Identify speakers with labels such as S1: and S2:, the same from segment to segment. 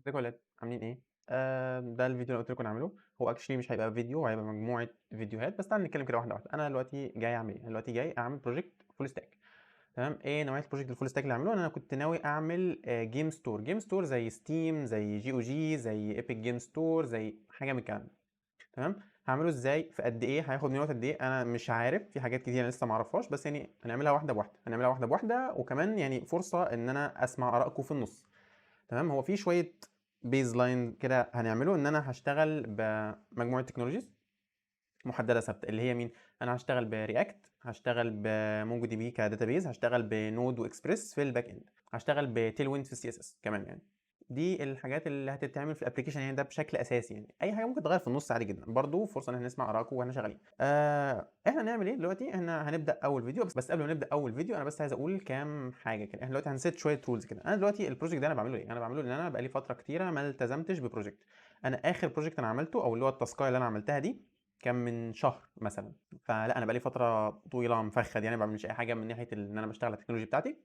S1: ازيكم يا ولاد عاملين ايه؟ ده الفيديو اللي قلت لكم نعمله. هو اكشلي مش هيبقى فيديو، هيبقى مجموعه فيديوهات، بس تعالى نتكلم كده واحده واحده. انا دلوقتي جاي اعمل ايه؟ انا دلوقتي جاي اعمل بروجكت فول ستاك. تمام. ايه نوعيه البروجكت الفول ستاك اللي هعمله؟ انا كنت ناوي اعمل جيم ستور زي ستيم، زي جي او جي، زي ايبك جيم ستور، زي حاجه من الكلام ده. تمام. هعمله ازاي؟ في قد ايه؟ هياخد مني وقت قد ايه؟ انا مش عارف، في حاجات كتير انا لسه ما اعرفهاش، بس يعني هنعملها واحده بواحده، هنعملها واحده بواحده، وكمان يعني فرصه ان انا اسمع ارائكم في النص. تمام. هو في شويه بيز لاين كده هنعمله، ان انا هشتغل بمجموعه تكنولوجيز محدده ثابته، اللي هي مين؟ انا هشتغل برياكت، هشتغل بمونجو دي بي كداتابيز، هشتغل بنود واكسبريس في الباك اند، هشتغل بتيل ويند في السي اس اس كمان يعني. دي الحاجات اللي هتتعمل في الابلكيشن يعني، ده بشكل اساسي يعني. اي حاجه ممكن تغير في النص عادي جدا، برضو فرصه ان احنا نسمع ارائكم واحنا شغالين. احنا هنعمل ايه دلوقتي؟ احنا هنبدا اول فيديو، بس قبل ما نبدا اول فيديو انا بس عايز اقول كام حاجه كده. احنا دلوقتي هنسيت شويه رولز كده. انا دلوقتي البروجكت ده انا بعمله ايه؟ انا بعمله لان انا بقالي فتره كتيره ما التزمتش ببروجكت. انا اخر بروجكت انا عملته، او اللي هو التاسكايه اللي انا عملتها دي، كان من شهر مثلا. فلا انا بقالي فتره طويله مفخد يعني، ما بعملش اي حاجه من ناحيه ان انا بشتغل على التكنولوجي بتاعتي.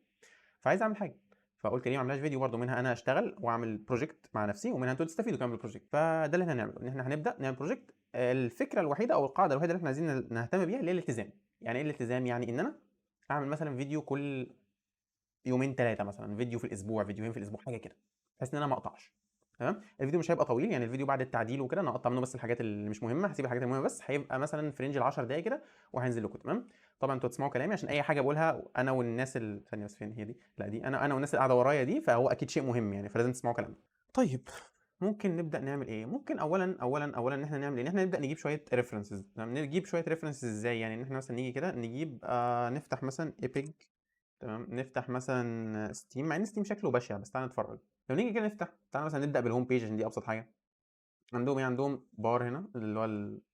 S1: فعايز اعمل حاجه، فقلت ليه ما اعملهاش فيديو برضه؟ منها انا اشتغل واعمل بروجكت مع نفسي، ومنها انتوا تستفيدوا كمان بالبروجكت. فده اللي احنا هنعمله، ان احنا هنبدا نعمل بروجكت. الفكره الوحيده او القاعده الوحيده اللي احنا عايزين نهتم بيها اللي هي الالتزام. يعني ايه الالتزام؟ يعني ان انا اعمل مثلا فيديو كل يومين ثلاثه، مثلا فيديو في الاسبوع، فيديوهين في الاسبوع، حاجه كده، بحيث ان انا ما اقطعش. تمام. الفيديو مش هيبقى طويل يعني، الفيديو بعد التعديل وكده انا هقطع منه بس الحاجات اللي مش مهمه، هسيب الحاجات المهمه بس. هيبقى مثلا في رينج ال 10 دقائق كده وهينزل لكم. تمام. طبعا انتوا تسمعوا كلامي، عشان اي حاجه بقولها انا والناس ثانيه بس، فين هي دي؟ لا دي انا والناس اللي قاعده ورايا دي، فهو اكيد شيء مهم يعني، فلازم تسمعوا كلامي. طيب، ممكن نبدا نعمل ايه؟ ممكن اولا ان احنا نعمل ايه؟ ان احنا نبدا نجيب شويه ريفرنسز. نجيب شويه ريفرنسز ازاي؟ يعني ان احنا مثلا نيجي كده نجيب نفتح مثلا ايبك. تمام. نفتح مثلا ستيم، مع ان ستيم شكله بشع، بس تعالى نتفرج. لو نيجي كده نفتح، تعالى مثلا نبدا بالهوم بيج عشان دي ابسط حاجه. عندهم ايه؟ عندهم بار هنا اللي هو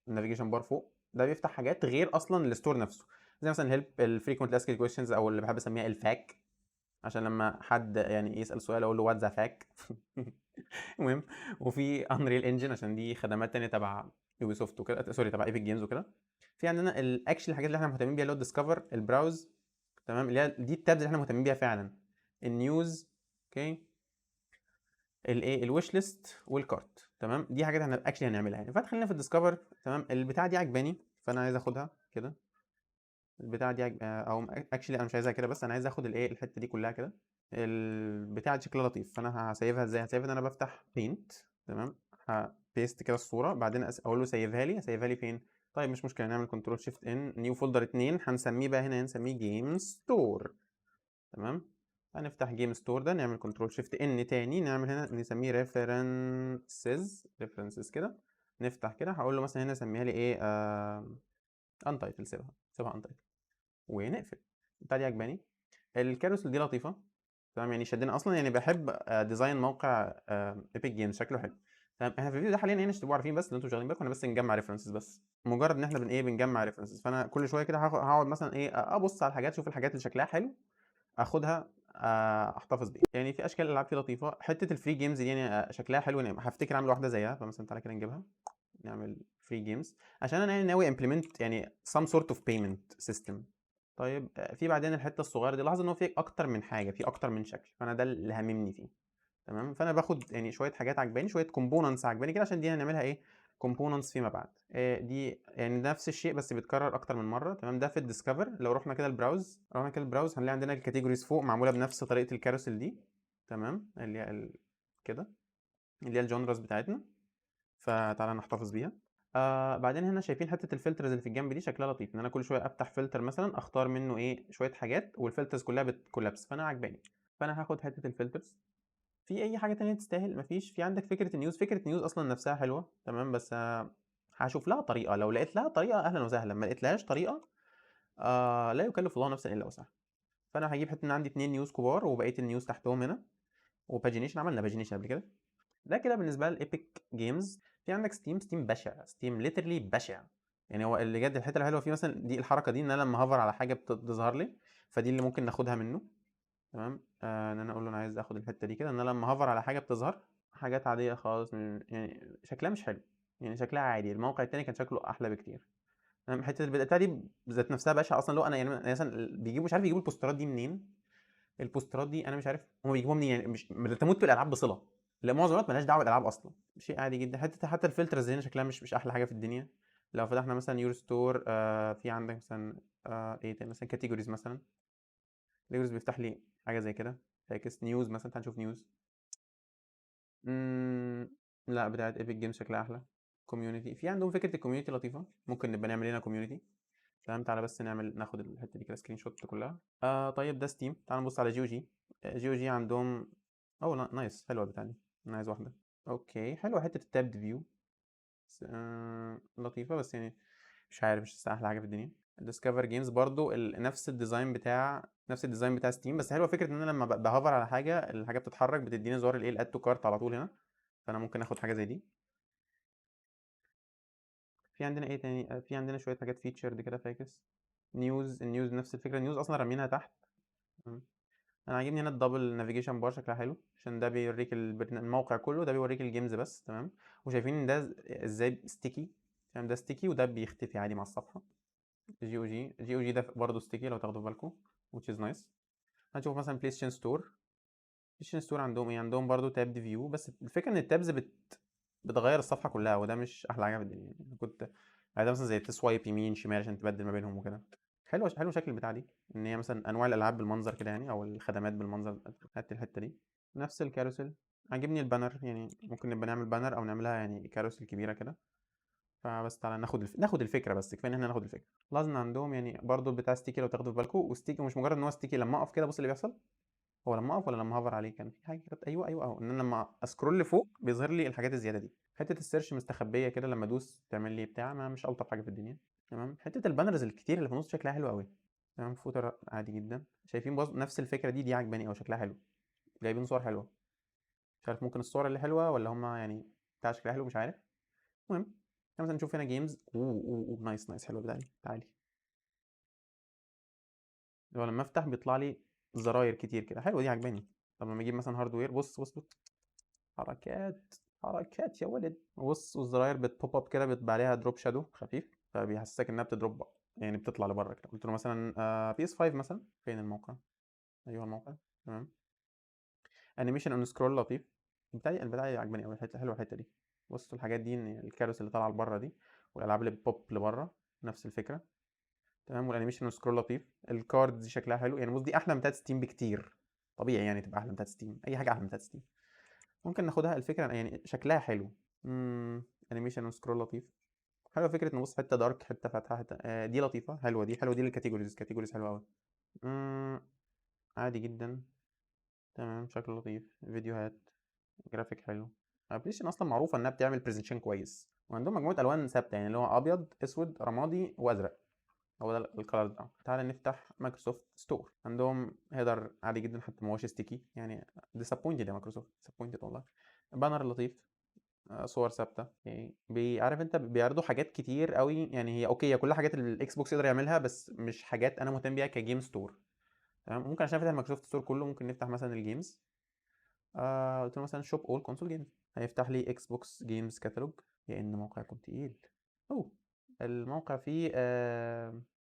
S1: النافيجيشن بار فوق، ده بيفتح حاجات غير اصلا الستور نفسه، زي مثلا الهيلب، الفريكوينت اسكد كويشنز، او اللي بحب اسميها الفاك، عشان لما حد يعني يسال سؤال اقول له وات ذا فاك. المهم. وفي انريل انجن عشان دي خدمات تانية تبع يوبي سوفت وكده، سوري تبع ايبك جيمز وكده. في عندنا الاكشن، الحاجات اللي احنا مهتمين بيها اللي هو الديسكفر، البراوز. تمام. اللي هي دي التابز اللي احنا مهتمين بيها فعلا. النيوز. اوكي. الايه؟ الويش ليست والكارت. تمام. دي حاجات احنا اكشلي هنعملها يعني. فخلينا في الديسكفر. تمام. البتاعه دي عجباني، فانا عايز اخدها كده. البتاعه دي او اكشلي انا مش عايزها كده، بس انا عايز اخد الايه، الحته دي كلها كده. البتاعه دي شكلها لطيف، فانا هسيبها ازاي؟ هسيبها ان انا بفتح بينت. تمام. هبيست كده الصوره، بعدين اقول له سيبها لي. هسيبها لي فين؟ طيب مش مشكله، نعمل كنترول شيفت ان نيو فولدر 2، هنسميه بقى هنا، هنسميه جيم ستور. تمام. هنفتح جيم ستور ده، نعمل كنترول شيفت ان تاني، نعمل هنا نسميه ريفرنسز كده. نفتح كده، هقول له مثلا هنا سميها لي ايه؟ انتايتل. سيبها انتايتل ونقفل. البتاعه دي عجباني. الكاروسل دي لطيفه. تمام. يعني شدنا اصلا يعني، بحب ديزاين موقع ايبك جيمز، شكله حلو. تمام. احنا في الفيديو ده حاليا هنا، عشان تبقوا عارفين بس، اللي انتوا شغالين بالكم احنا بس نجمع ريفرنسز بس، مجرد ان احنا بن ايه بنجمع ريفرنسز. فانا كل شويه كده هقعد مثلا ايه، ابص على الحاجات، اشوف الحاجات اللي شكلها حلو، اخدها احتفظ بيها. يعني في اشكال العاب فيه لطيفه. حته الفري جيمز دي يعني شكلها حلو يعني، هفتكر اعمل واحده زيها. فمثلا تعالى كده نجيبها، نعمل فري جيمز، عشان انا يعني ناوي امبلمنت يعني some sort of payment system. طيب في بعدين الحته الصغيره دي، لاحظ ان هو في اكتر من حاجه، في اكتر من شكل، فانا ده اللي هاممني فيه. تمام. فانا باخد يعني شويه حاجات عجباني، شويه كومبوننتس عجباني كده، عشان دي هنعملها ايه؟ كومبوننتس فيما بعد. دي يعني نفس الشيء بس بيتكرر اكتر من مره. تمام. ده في الديسكفر. لو رحنا كده البراوز، هنلاقي عندنا الكاتيجوريز فوق معموله بنفس طريقه الكاروسل دي. تمام. اللي هي كده، اللي هي الجونرز بتاعتنا. فتعالى نحتفظ بيها. بعدين هنا شايفين حته الفلترز اللي في الجنب دي، شكلها لطيف، ان انا كل شويه افتح فلتر مثلا، اختار منه ايه شويه حاجات، والفلترز كلها بتكولابس، فانا عجباني. فانا هاخد حته الفلترز. في اي حاجه تانية تستاهل؟ مفيش. في عندك فكره النيوز. فكره النيوز اصلا نفسها حلوه. تمام. بس هشوف لها طريقه. لو لقيت لها طريقه اهلا وسهلا، ما لقيتلهاش طريقه لا يكلف الله نفسا الا وسعها. فانا هجيب حته ان عندي 2 نيوز كبار، وبقيه النيوز تحتهم هنا. وباجينيشن، عملنا باجينيشن قبل كده. ده كده بالنسبه للايبك جيمز. في عندك ستيم بشع، ستيم ليترلي بشع. يعني هو اللي جد الحته الحلوه فيه مثلا دي الحركه دي، ان انا لما هوفر على حاجه بتظهر لي. فدي اللي ممكن ناخدها منه. تمام. ان انا اقول له انا عايز اخد الحته دي كده، ان انا لما هوفر على حاجه بتظهر حاجات عاديه خالص، يعني شكلها مش حلو. يعني شكلها عادي. الموقع التاني كان شكله احلى بكتير. تمام. حته البتاعه دي ذات نفسها بشعه اصلا. لو انا يعني مثلا بيجيبوا، مش عارف يجيبوا البوسترات دي منين. البوسترات دي انا مش عارف هم بيجيبوها منين يعني، مش تموت بالالعاب بصله. لأ معظم الوقت ما لهاش دعوة بالألعاب أصلًا، شيء عادي جدًا، حتى الفلترز هنا شكلها مش أحلى حاجة في الدنيا. لو فتحنا مثلًا your store في عندك مثلًا إيه تاني مثلًا categories مثلًا، categories بيفتح لي حاجة زي كده، فاكس news مثلًا، تعالَ نشوف news. إمم، لأ بتاعة epic games شكلها أحلى. community في عندهم فكرة الcommunity لطيفة، ممكن نبقى نعمل لنا community. تمام، تعالَ بس ناخد الحتة دي كده screenshot كلها. طيب ده steam، تعالَ نبُص على GOG. GOG عندهم nice حلوة البتاعة دي، أنا عايز واحدة. أوكي، حلوة حتة الtabbed view. لطيفة بس يعني مش عارف، مش أحلى حاجة في الدنيا. discover games برضو نفس الديزاين بتاع ستيم، بس حلوة فكرة إن أنا لما بهوفر على حاجة الحاجة بتتحرك، بتديني زرار الاد تو كارت على طول هنا، فأنا ممكن آخد حاجة زي دي. في عندنا إيه تاني؟ في عندنا شوية حاجات فيتشرد كده فاكس. النيوز نفس الفكرة، النيوز أصلا رامينها تحت. مم. أنا عاجبني هنا الدبل نافيجيشن بار، شكلها حلو عشان ده بيوريك الموقع كله، ده بيوريك الجيمز بس. تمام، وشايفين إن ده ازاي ستيكي. تمام، ده ستيكي وده بيختفي عادي مع الصفحة. جي او جي ده برضه ستيكي لو تاخدوا بالكم، which is nice. هنشوف مثلا بلاي ستيشن ستور. بلاي ستيشن ستور عندهم ايه؟ عندهم برضه تاب فيو، بس الفكره ان التابز بتغير الصفحه كلها، وده مش احلى حاجه في الدنيا يعني. أنا كنت عايز مثلا زي تسوايب يمين شمال عشان تبدل ما بينهم وكده. حلو شكل البتاع دي، ان هي مثلا انواع الالعاب بالمنظر كده يعني، او الخدمات بالمنظر. هات الحته دي، نفس الكاروسل. عاجبني البانر، يعني ممكن نبقى نعمل بانر او نعملها يعني كاروسل كبيره كده. فبس تعالى ناخد الفكره، بس كفايه ان احنا ناخد الفكره. لازم عندهم يعني برضو بتاع ستيكي لو تاخدوا في بالكم، وستيكي مش مجرد ان هو ستيكي لما اقف كده بص اللي بيحصل. هو لما اقف ولا لما هوفر عليه كان في حاجه كانت، ايوه اهو، ان انا لما اسكرول لفوق بيظهر لي الحاجات الزياده دي. حته السيرش مستخبيه كده، لما ادوس تعمل لي بتاع، ما مش الطف حاجه في الدنيا. تمام، حته البانرز الكتير اللي في النص شكلها حلو قوي. تمام، فوتر عادي جدا. شايفين نفس الفكره دي عجباني قوي، شكلها حلو. جايبين صور حلوه. مش عارف ممكن الصور اللي حلوه ولا هما يعني بتاع شكلها حلو، مش عارف. المهم، مثلا نشوف هنا جيمز. نايس حلوه بتاعتي، تعالي. هو لما افتح بيطلع لي زراير كتير كده، حلوه دي عجباني. طب لما اجيب مثلا هاردوير، بص. حركات حركات يا ولد، بص، والزراير بتبوب اب كده، بيبقى عليها دروب شادو خفيف، فبيحسسك انها بتدروب يعني بتطلع لبره كده. قلت له مثلا بي اس 5 مثلا، فين الموقع؟ ايوه الموقع. تمام، انيميشن اون سكرول لطيف. البتاعي عجباني قوي، الحته حلوه الحته دي. بصوا الحاجات دي، ان الكاروس اللي طالعه لبره دي، والالعاب اللي بتبوب لبره، نفس الفكره. تمام، والانيميشن سكرول لطيف. الكارد دي شكلها حلو يعني، بص دي احلى من بتاعت ستيم بكتير. طبيعي يعني تبقى احلى من بتاعت ستيم، اي حاجه احلى من بتاعت ستيم. ممكن ناخدها الفكره يعني شكلها حلو. انيميشن سكرول لطيف. حلوه فكره نبص حته دارك حته فاتحه حته دي لطيفه، حلوه دي للكاتيجوريز، كاتيجوريز حلوه قوي. امم عادي جدا. تمام، شكله لطيف. فيديوهات، جرافيك حلو. ابليشن اصلا معروفه انها بتعمل برزنتيشن كويس، وعندهم مجموعه الوان ثابته يعني، اللي هو ابيض اسود رمادي وازرق. هو ده الكلر بتاعه. تعالى نفتح مايكروسوفت ستور. عندهم هيدر عادي جدا، حتى ما هوش ستيكي يعني. ديسابوينتد يا مايكروسوفت، ديسابوينتد والله. بانر لطيف. صور ثابته يعني، عارف انت بيعرضوا حاجات كتير قوي يعني. هي اوكي، هي كل حاجات الاكس بوكس يقدر يعملها، بس مش حاجات انا مهتم بيها كجيم ستور. تمام، ممكن عشان فتح مايكروسوفت ستور كله، ممكن نفتح مثلا الجيمز. قلت له مثلا شوب اول كونسول جيمز، هيفتح لي اكس بوكس جيمز كاتالوج. يا ان موقعكم تقيل. اوه، الموقع فيه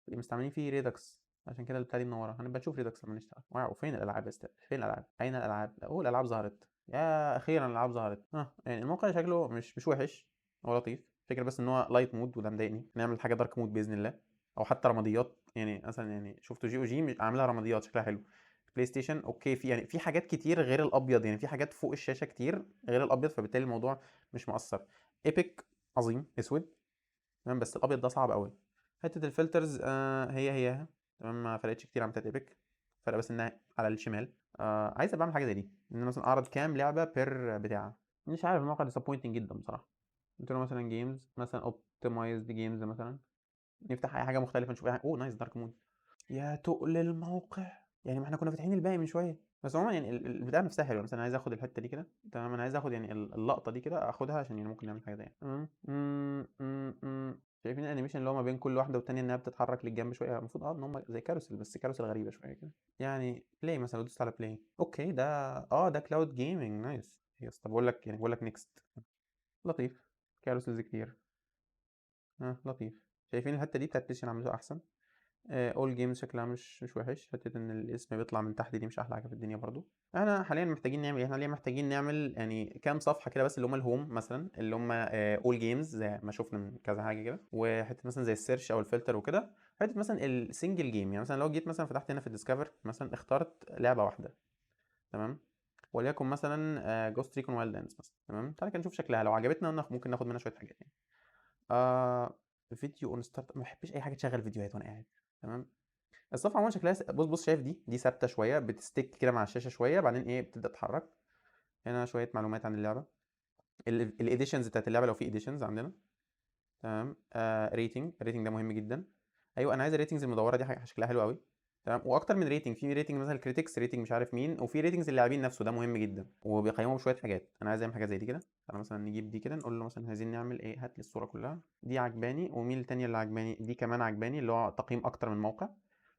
S1: مستعملين فيه ريدكس، عشان كده البتاع دي منوره. هنبقى نشوف ريدكس لما نشتغل. واو، فين الالعاب يا استاذ؟ فين الالعاب؟ اين الالعاب؟ اوه، الالعاب ظهرت. يا اخيرا الالعاب ظهرت. يعني الموقع شكله مش وحش، هو لطيف. فكرة بس ان هو لايت مود، وده مضايقني. نعمل حاجه دارك مود باذن الله، او حتى رماديات يعني. مثلا يعني شفتوا جي او جي عاملها رماديات شكلها حلو. بلاي ستيشن اوكي، في يعني في حاجات كتير غير الابيض يعني، في حاجات فوق الشاشه كتير غير الابيض، فبالتالي الموضوع مش مؤثر. ايبك عظيم اسود. تمام، بس الابيض ده صعب قوي. حته الفلترز هي تمام، ما فرقتش كتير عن بتاعت ايبك. فرق بس انها على الشمال. عايز ابقى اعمل حاجه زي دي، ان انا مثلا اعرض كام لعبه بير بتاع. مش عارف، الموقع ديسابوينتنج جدا بصراحه. قلت له مثلا جيمز، مثلا اوبتمايزد جيمز مثلا. نفتح اي حاجه مختلفه نشوف اي حاجه. اوه نايس دارك مود. يا تقل الموقع يعني، ما احنا كنا فاتحين الباقي من شويه. بس عموما يعني البتاع نفسها حلوه. مثلا عايز اخد الحته دي كده. تمام، انا عايز اخد يعني اللقطه دي كده اخدها، عشان يعني ممكن نعمل حاجه زي شايفين الانيميشن اللي هو ما بين كل واحده والتانيه، انها بتتحرك للجنب شويه. المفروض ان هم زي كاروسل، بس كاروسل غريبه شويه كده يعني. بلاي مثلا، لو دوست على بلاي اوكي، ده كلاود جيمنج نايس. يس، طب بقول لك نيكست. لطيف. كاروسلز كتير. لطيف. شايفين الحته دي بتاعت بلاي ستيشن عملوها احسن. all games شكلها مش وحش، حتة إن الاسم بيطلع من تحت دي مش أحلى حاجة في الدنيا برضه. إحنا حاليًا محتاجين نعمل إيه؟ إحنا حاليًا محتاجين نعمل يعني كام صفحة كده بس اللي هم الhome مثلًا، اللي هم all games زي ما شُفنا من كذا حاجة كده، وحتة مثلًا زي الsearch أو الfilter وكده، حتة مثلًا الsingle game يعني مثلًا لو جيت مثلًا فتحت هنا في الdiscover مثلًا اخترت لعبة واحدة، تمام، وليكن مثلًا Ghost Recon Wildlands مثلًا، تمام، تعالَ كده نشوف شكلها لو عجبتنا ممكن ناخد منها شوية حاجات يعني. فيديو on start ما باحبش أي حاجة تشغّل فيديوهات وأنا قاعد، تمام. الصفحة عمومًا شكلها بُص شايف دي ثابتة شوية بتstick كده مع الشاشة شوية بعدين إيه بتبدأ تتحرك، هنا شوية معلومات عن اللعبة، الeditions بتاعة اللعبة لو في editions عندنا، تمام، الrating ده مهم جدًا، أيوه أنا عايز الratings المدوّرة دي حاجة شكلها حلو أوي، تمام، وأكتر من rating في rating مثلًا الcritics rating مش عارف مين، وفي ratings اللاعبين نفسه ده مهم جدًا، وبيقيّموا بشوية حاجات، أنا عايز أعمل حاجة زي دي كده، تعالَ مثلًا نجيب دي كده نقول له مثلًا عايزين نعمل إيه، هات لي الصورة كلها، دي عاجباني ومين التانية اللي عاجباني، دي كمان عاجباني اللي هو تقييم أكتر من موقع،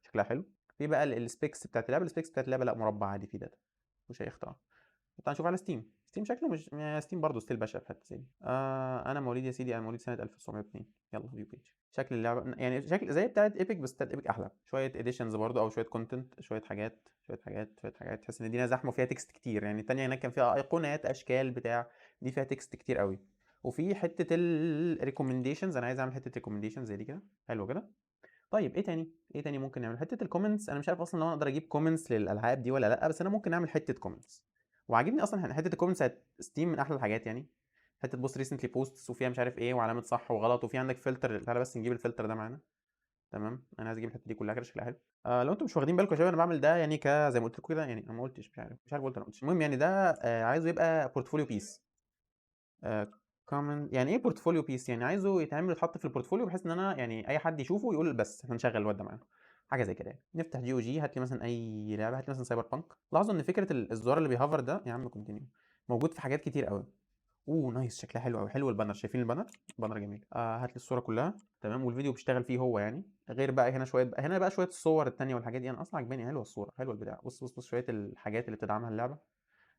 S1: شكلها حلو، في بقى الspecs بتاعة اللعبة، الspecs بتاعة اللعبة لأ مربع عادي فيه data مش أي اختراع. تعال نشوف على ستيم، ستيم شكله مش ستيم برضه ستيل بشع في حته زي دي. انا مواليد يا سيدي انا مواليد سنه 1902 يلا فيو بيج. شكل اللعبه يعني شكل زي بتاعه ايبك بس بتاعه ايبك احلى شويه اديشنز برضه او شويه كونتنت شويه حاجات شويه حاجات تحس ان الدنيا زحمه وفيها تكست كتير يعني التانيه هناك كان فيها ايقونات اشكال بتاع دي فيها تكست كتير قوي وفي حته الريكومنديشنز انا عايز اعمل حته ريكومنديشنز زي دي كده حلو كده. طيب ايه تاني ايه تاني ممكن نعمل حته الكومنتس انا مش عارف اصلا لو انا اقدر اجيب كومنتس للالعاب دي ولا لا بس انا ممكن اعمل حته كومنتس وعاجبني اصلا حته الكومنتس بتاعت ستيم من احلى الحاجات يعني حته بوست ريسنتلي بوستس وفيها مش عارف ايه وعلامه صح وغلط وفي عندك فلتر تعالى بس نجيب الفلتر ده معانا تمام انا عايز اجيب الحته دي كلها كده شكلها حلو لو انتم مش واخدين بالكم يا شباب انا بعمل ده يعني زي ما قلت لكم كده يعني انا ما قلتش مش عارف قلت انا ما قلتش المهم يعني ده عايزه يبقى بورتفوليو بيس كومن يعني ايه بورتفوليو بيس يعني عايزه يتعمل يتحط في البورتفوليو بحيث ان انا يعني اي حد يشوفه يقول بس احنا نشغل الواد ده معانا حاجه زي كده يعني نفتح جي او جي هات لي مثلا اي لعبه هات لي مثلا سايبر بانك لاحظوا ان فكره الزرار اللي بيهوفر ده يا عم كونتينيو موجود في حاجات كتير قوي نايس شكلها حلو قوي حلو البانر شايفين البانر البانر جميل هات لي الصوره كلها تمام والفيديو بيشتغل فيه هو يعني غير بقى هنا شويه هنا بقى شويه الصور التانية والحاجات دي انا اصلا عجباني حلوه الصوره حلوه البتاع بص شويه الحاجات اللي بتدعمها اللعبه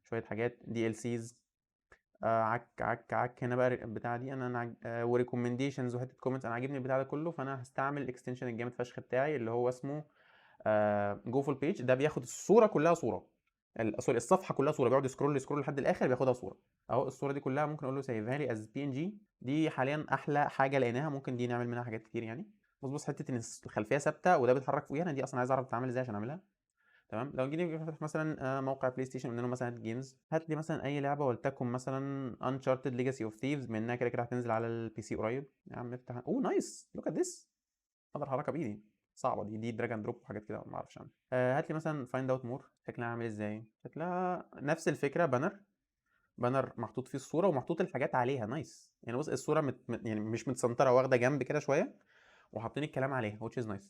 S1: شويه حاجات دي ال سيز عك هنا بقى البتاعه دي انا وريكومنديشنز وحته كومنتس انا عاجبني البتاع ده كله فانا هستعمل الاكستنشن الجامد فشخ بتاعي اللي هو اسمه جو فول بيج ده بياخد الصوره كلها صوره سوري الصفحه كلها صوره بيقعد يسكرول لحد الاخر بياخدها صوره اهو الصوره دي كلها ممكن اقول له سيفها لي از بي ان جي دي حاليا احلى حاجه لقيناها ممكن دي نعمل منها حاجات كتير يعني بص حته ان الخلفيه ثابته وده بيتحرك فوقيها انا دي اصلا عايز اعرف بتتعمل ازاي عشان اعملها تمام لو جينا نفتح مثلا موقع بلاي ستيشن قلنا له مثلا هات جيمز هات لي مثلا اي لعبه ولتكن مثلا انشارتد ليجاسي اوف ثيفز بما انها كده كده هتنزل على البي سي قريب يا عم افتح نايس لوك ات ذس اقدر حركه بايدي صعبه دي دراج اند دروب وحاجات كده ما اعرفش عنها هات لي مثلا فايند اوت مور شكلها عامل ازاي شكلها نفس الفكره بانر محطوط فيه الصوره ومحطوط الحاجات عليها نايس يعني بص الصوره يعني مش متسنتره واخده جنب كده شويه وحاطين الكلام عليها which is nice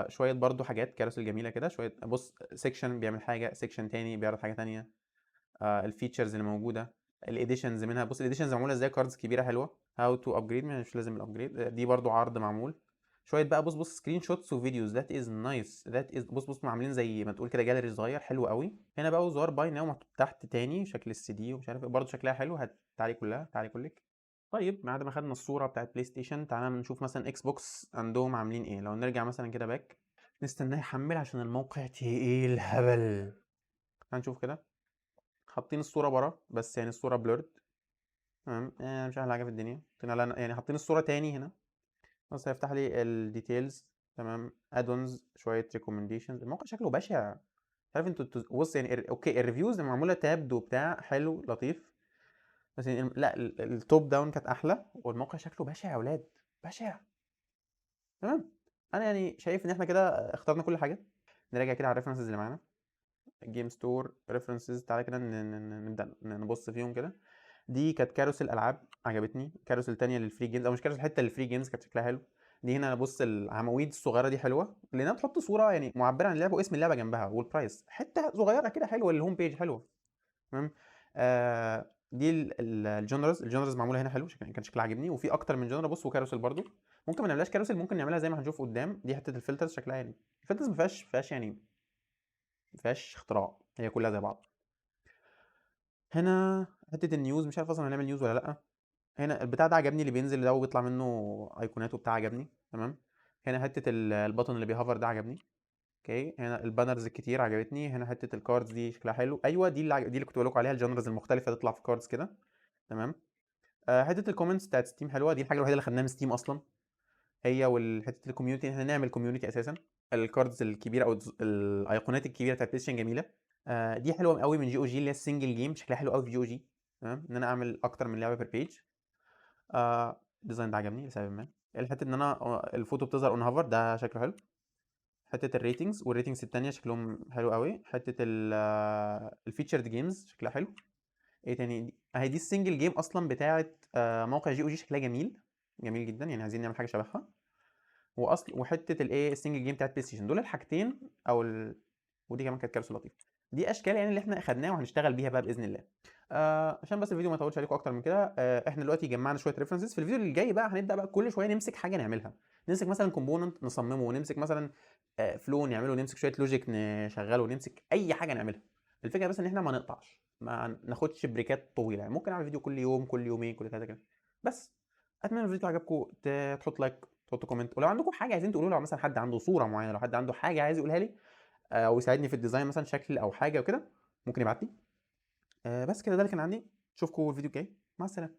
S1: شويه برضو حاجات كراسي جميله كده شويه بص سيكشن بيعمل حاجه سيكشن تاني بيعرض حاجه تانية الفيتشرز اللي موجوده الاديشنز منها بص الاديشنز معموله ازاي كاردز كبيره حلوه هاو تو ابجريد مش لازم الابجريد دي برضو عرض معمول شويه بقى بص سكرين شوتس وفيديوز ذات از نايس ذات از بص عاملين زي ما تقول كده جاليري صغير حلو قوي هنا بقى وزار باي ناو محطوط تحت تاني شكل السي دي ومش عارف برضو شكلها حلو تعالي كلها تعالي كلك طيب بعد ما خدنا الصورة بتاعت بلاي ستيشن تعالى نشوف مثلا اكس بوكس عندهم عاملين ايه لو نرجع مثلا كده باك نستناه يحمل عشان الموقع تقيل هبل هنشوف كده حاطين الصورة برا بس يعني الصورة بلورد تمام مش احلى حاجة في الدنيا يعني حاطين الصورة تاني هنا بس هيفتح لي الديتيلز تمام ادونز شوية ريكومنديشنز الموقع شكله بشع مش عارف انتوا بص يعني اوكي الريفيوز معمولة تابد وبتاع حلو لطيف بس يعني لا التوب داون كانت احلى والموقع شكله بشع يا اولاد بشع تمام انا يعني شايف ان احنا كده اخترنا كل حاجه نراجع كده على الريفرنسز اللي معانا الجيم ستور ريفرنسز تعالى كده نبدا نبص فيهم كده دي كانت كاروسل العاب عجبتني كاروسل تانية للفري جيمز او مش كاروسل حته للفري جيمز كانت شكلها حلو دي هنا بص العواميد الصغيره دي حلوه لانها بتحط صوره يعني معبره عن اللعبه واسم اللعبه جنبها والبرايس حته صغيره كده حلوه الهوم بيج حلوه تمام دي الجونرز معموله هنا حلو كان شكلها عاجبني وفي اكتر من جونر بص وكاروسل برضو ممكن ما نعملهاش كاروسل ممكن نعملها زي ما هنشوف قدام دي حته الفلترز شكلها يعني الفلترز ما فيهاش يعني ما فيهاش اختراع هي كلها زي بعض هنا حته النيوز مش عارف اصلا هنعمل نيوز ولا لا هنا البتاع ده عجبني اللي بينزل ده وبيطلع منه ايقونات وبتاع عجبني تمام هنا حته البutton اللي بيهوفر ده عجبني. اوكي، هنا البانرز الكتير عجبتني. هنا حته الكاردز دي شكلها حلو. ايوه دي دي اللي كنت بقول لكم عليها، الجانرز المختلفه تطلع في كاردز كده. تمام. حته الكومنتس بتاعت ستيم حلوه، دي الحاجه الوحيده اللي خدناها من ستيم اصلا، هي والحته الكوميونتي، احنا نعمل كوميونتي اساسا. الكاردز الكبيره او الايقونات الكبيره بتاعت بلاي ستيشن جميله. دي حلوه قوي من جي او جي، اللي هي السنجل جيم، شكلها حلو قوي في جي او جي. تمام، ان انا اعمل اكتر من لعبه بير بيج. الديزاين ده عجبني لسبب ما. الحته ان انا الفوتو بتظهر اون هافر، ده شكله حلو. حته الريتنجز والريتنجز التانية شكلهم حلو قوي. حته الفيتشرد جيمز شكلها حلو. ايه تاني؟ اهي دي السنجل جيم اصلا بتاعت موقع جي او جي، شكلها جميل، جميل جدا، يعني عايزين نعمل حاجه شبهها. وحته الايه السنجل جيم بتاعت بلاي ستيشن، دول الحاجتين ودي كمان كانت كارثه لطيفه. دي اشكال يعني اللي احنا اخدناها وهنشتغل بيها بقى باذن الله. عشان بس الفيديو ما يطولش عليكم اكتر من كده، احنا دلوقتي جمعنا شويه ريفرنسز. في الفيديو اللي جاي بقى هنبدا بقى كل شويه نمسك حاجه نعملها. نمسك مثلا كومبوننت نصممه، ونمسك مثلا فلو نعمله، نمسك شويه لوجيك نشغله، نمسك اي حاجه نعملها. الفكره بس ان احنا ما نقطعش، ما ناخدش بريكات طويله، يعني ممكن اعمل فيديو كل يوم، كل يومين، كل كذا كده بس. اتمنى الفيديو عجبكم، تحط لايك، تحط كومنت، ولو عندكم حاجه عايزين تقولوا، لو مثلا حد عنده صوره معينه، لو حد عنده حاجه عايز يقولها لي او يساعدني في الديزاين، مثلا شكل او حاجه وكده، ممكن يبعت لي. بس كده، ده اللي كان عندي. اشوفكم الفيديو الجاي. مع السلامه.